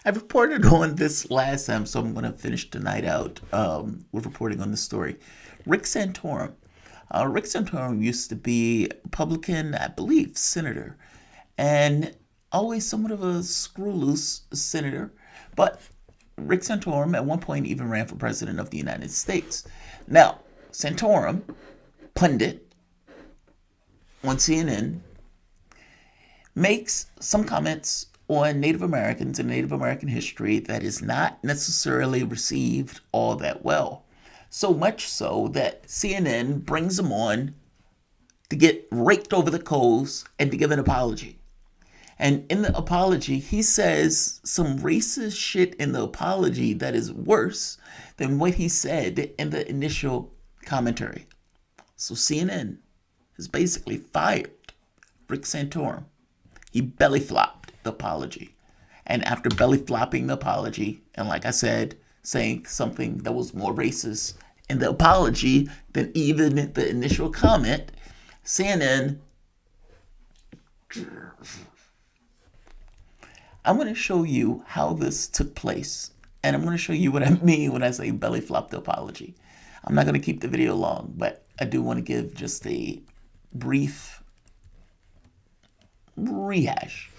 I reported on this last time, so I'm going to finish tonight out with reporting on the story. Rick Santorum. Rick Santorum used to be a Republican, I believe, senator, and always somewhat of a screw loose senator. But Rick Santorum at one point even ran for president of the United States. Now, Santorum, pundit on CNN, makes some comments on Native Americans and Native American history that is not necessarily received all that well. So much so that CNN brings him on to get raked over the coals and to give an apology. And in the apology, he says some racist shit in the apology that is worse than what he said in the initial commentary. So CNN has basically fired Rick Santorum. He belly flopped the apology. And after belly flopping the apology, and like I said, saying something that was more racist in the apology than even the initial comment, CNN, I'm going to show you how this took place. And I'm going to show you what I mean when I say belly flop the apology. I'm not going to keep the video long, but I do want to give just a brief rehash.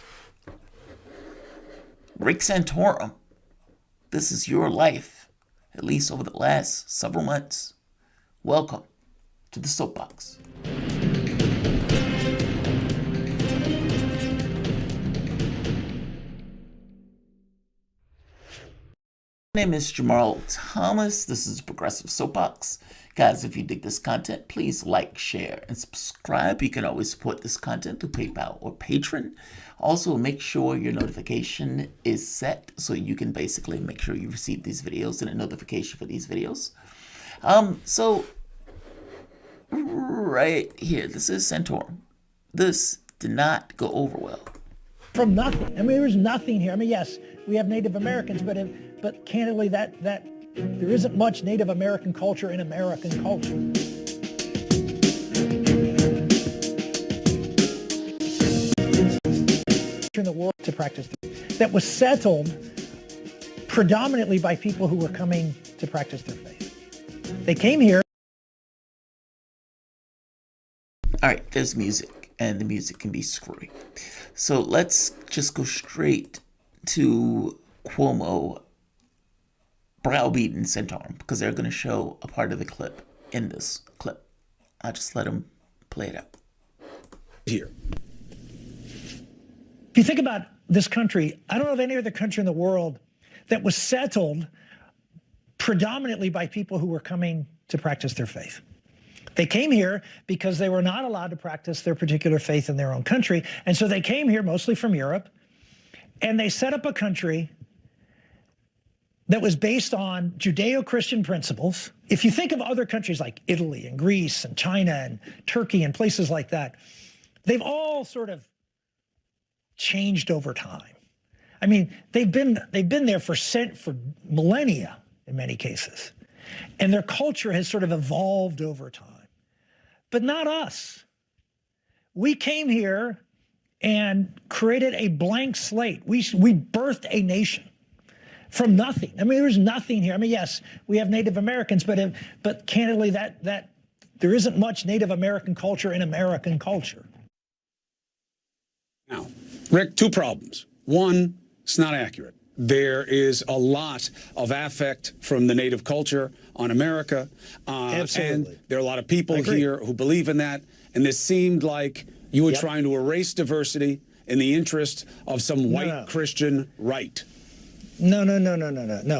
Rick Santorum, this is your life, at least over the last several months. Welcome to the Soapbox. My name is Jamarl Thomas. This is Progressive Soapbox. Guys, if you dig this content, please like, share, and subscribe. You can always support this content through PayPal or Patreon. Also, make sure your notification is set so you can basically make sure you receive these videos and a notification for these videos. So, right here, this is Santorum. This did not go over well. From nothing. I mean, there's nothing here. I mean, yes, we have Native Americans, but candidly, that there isn't much Native American culture in American culture. In the world to practice that was settled predominantly by people who were coming to practice their faith. They came here. All right, there's music, and the music can be screwy. So let's just go straight to Cuomo browbeating Santorum, because they're going to show a part of the clip in this clip. I'll just let them play it out. Here. If you think about this country, I don't know of any other country in the world that was settled predominantly by people who were coming to practice their faith. They came here because they were not allowed to practice their particular faith in their own country. And so they came here mostly from Europe, and they set up a country that was based on Judeo-Christian principles. If you think of other countries like Italy and Greece and China and Turkey and places like that, they've all sort of changed over time. I mean, they've been there for millennia in many cases, and their culture has sort of evolved over time. But not us. We came here and created a blank slate. We birthed a nation from nothing. I mean, there's nothing here. I mean, yes, we have Native Americans, but candidly, that there isn't much Native American culture in American culture. Now, Rick, two problems. One, it's not accurate. There is a lot of affect from the Native culture on America. Absolutely. And there are a lot of people here who believe in that. And this seemed like you were trying to erase diversity in the interest of some white Christian right. No.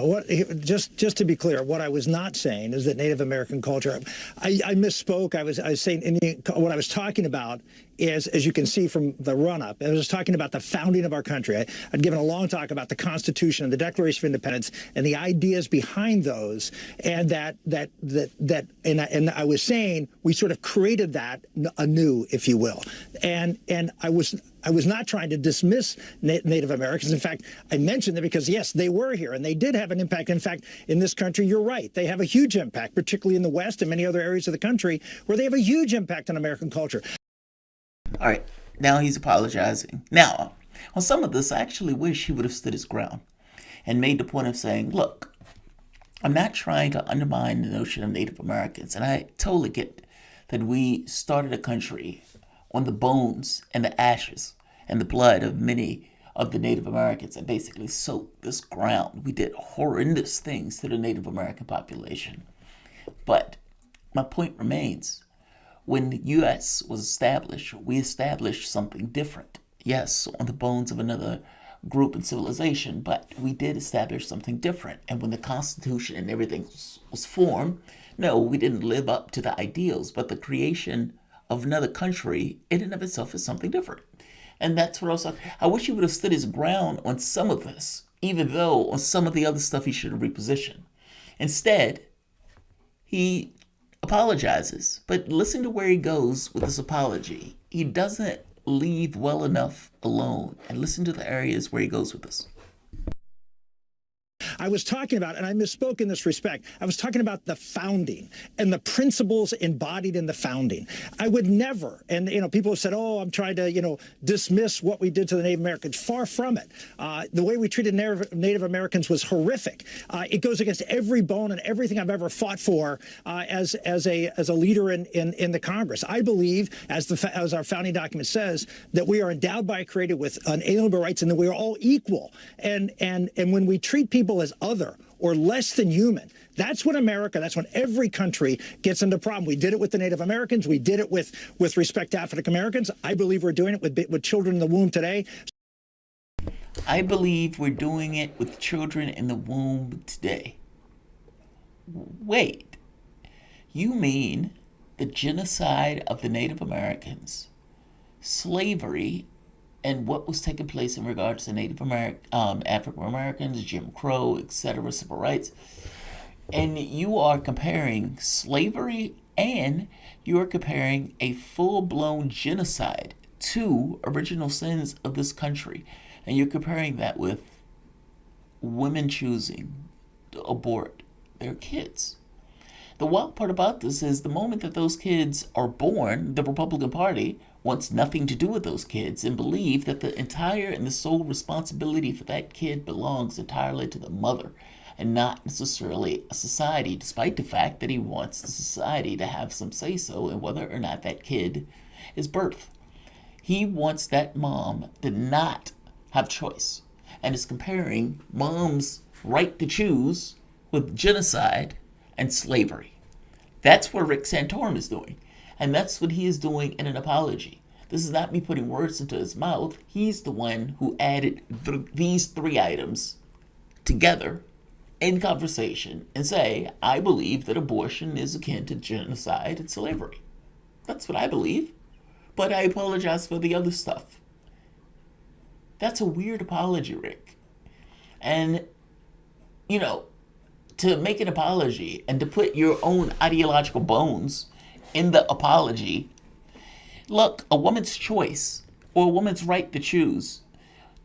What, just to be clear, what I was not saying is that Native American culture. I misspoke. I was saying what I was talking about is, as you can see from the run-up, I was talking about the founding of our country. I'd given a long talk about the Constitution and the Declaration of Independence and the ideas behind those, and and I was saying we sort of created that anew, if you will, and I was not trying to dismiss Native Americans. In fact, I mentioned that because, yes, they were here and they did have an impact. In fact, in this country, you're right. They have a huge impact, particularly in the West and many other areas of the country where they have a huge impact on American culture. All right, now he's apologizing. Now, on some of this, I actually wish he would have stood his ground. and made the point of saying, look, I'm not trying to undermine the notion of Native Americans. And I totally get that we started a country on the bones and the ashes and the blood of many of the Native Americans and basically soaked this ground. We did horrendous things to the Native American population. But my point remains, when the U.S. was established, we established something different. Yes, on the bones of another group and civilization, but we did establish something different. And when the Constitution and everything was formed, no, we didn't live up to the ideals, but the creation of another country in and of itself is something different. And that's what I was like. I wish he would have stood his ground on some of this, even though on some of the other stuff he should have repositioned. Instead, he apologizes, but listen to where he goes with this apology. He doesn't leave well enough alone, and listen to the areas where he goes with this. I was talking about, and I misspoke in this respect, I was talking about the founding and the principles embodied in the founding. I would never, and people have said, oh, I'm trying to, dismiss what we did to the Native Americans. Far from it. The way we treated Native Americans was horrific. It goes against every bone and everything I've ever fought for as a leader in the Congress. I believe, as our founding document says, that we are endowed by a Creator with unalienable rights and that we are all equal. And when we treat people as other or less than human, that's when every country gets into problem. We did it with the Native Americans. We did it with respect to African Americans. I believe we're doing it with children in the womb today. I believe we're doing it with children in the womb today. Wait, you mean the genocide of the Native Americans, slavery, and what was taking place in regards to Native African Americans, Jim Crow, etc., civil rights. And you are comparing slavery and you are comparing a full-blown genocide to original sins of this country. And you're comparing that with women choosing to abort their kids. The wild part about this is the moment that those kids are born, the Republican Party wants nothing to do with those kids and believe that the entire and the sole responsibility for that kid belongs entirely to the mother and not necessarily a society, despite the fact that he wants the society to have some say-so in whether or not that kid is birthed. He wants that mom to not have choice and is comparing mom's right to choose with genocide and slavery. That's what Rick Santorum is doing. And that's what he is doing in an apology. This is not me putting words into his mouth. He's the one who added these three items together in conversation and say, I believe that abortion is akin to genocide and slavery. That's what I believe. But I apologize for the other stuff. That's a weird apology, Rick. And, to make an apology and to put your own ideological bones in the apology. Look, a woman's choice or a woman's right to choose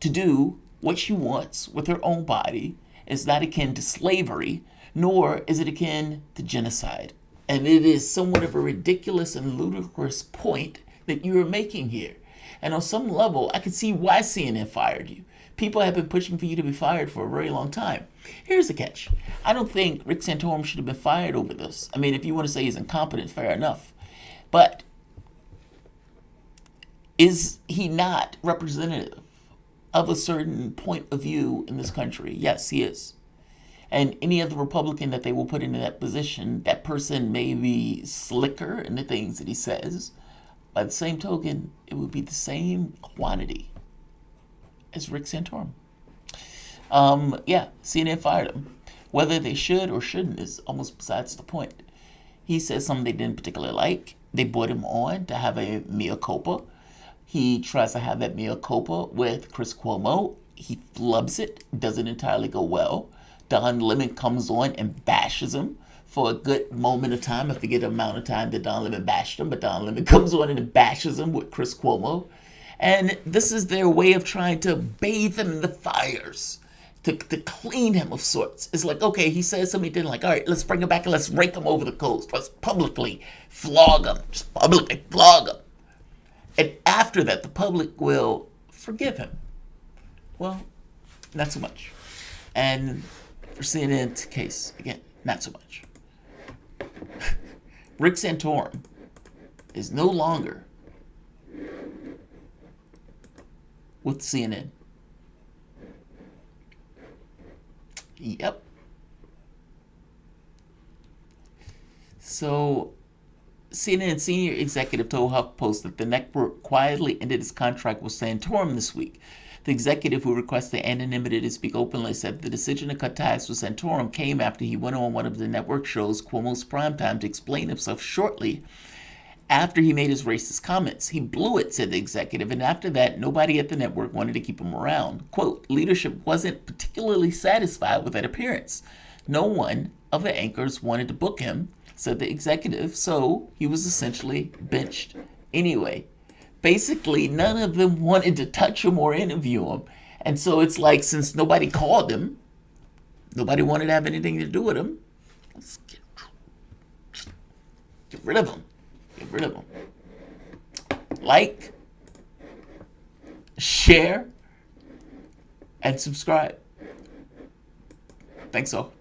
to do what she wants with her own body is not akin to slavery, nor is it akin to genocide. And it is somewhat of a ridiculous and ludicrous point that you are making here. And on some level, I can see why CNN fired you. People have been pushing for you to be fired for a very long time. Here's the catch. I don't think Rick Santorum should have been fired over this. I mean, if you want to say he's incompetent, fair enough. But is he not representative of a certain point of view in this country? Yes, he is. And any other Republican that they will put into that position, that person may be slicker in the things that he says. By the same token, it would be the same quantity as Rick Santorum. CNN fired him. Whether they should or shouldn't is almost besides the point. He says something they didn't particularly like. They brought him on to have a mea culpa. He tries to have that mea culpa with Chris Cuomo. He flubs it. Doesn't entirely go well. Don Lemon comes on and bashes him for a good moment of time. I forget the amount of time that Don Lemon bashed him, but Don Lemon comes on and bashes him with Chris Cuomo. And this is their way of trying to bathe him in the fires, to clean him of sorts. It's like, okay, he says something he didn't like. All right, let's bring him back and let's rake him over the coals. Let's publicly flog him. Just publicly flog him. And after that, the public will forgive him. Well, not so much. And for CNN's case, again, not so much. Rick Santorum is no longer with CNN. Yep. So, CNN senior executive told HuffPost that the network quietly ended its contract with Santorum this week. The executive, who requested anonymity to speak openly, said the decision to cut ties with Santorum came after he went on one of the network shows, Cuomo's Primetime, to explain himself shortly after he made his racist comments. He blew it, said the executive, and after that, nobody at the network wanted to keep him around. Quote, leadership wasn't particularly satisfied with that appearance. No one of the anchors wanted to book him, said the executive, so he was essentially benched anyway. Basically, none of them wanted to touch him or interview him. And so it's like, since nobody called him, nobody wanted to have anything to do with him, let's get rid of him. Get rid of them. Like, share, and subscribe. Thanks all.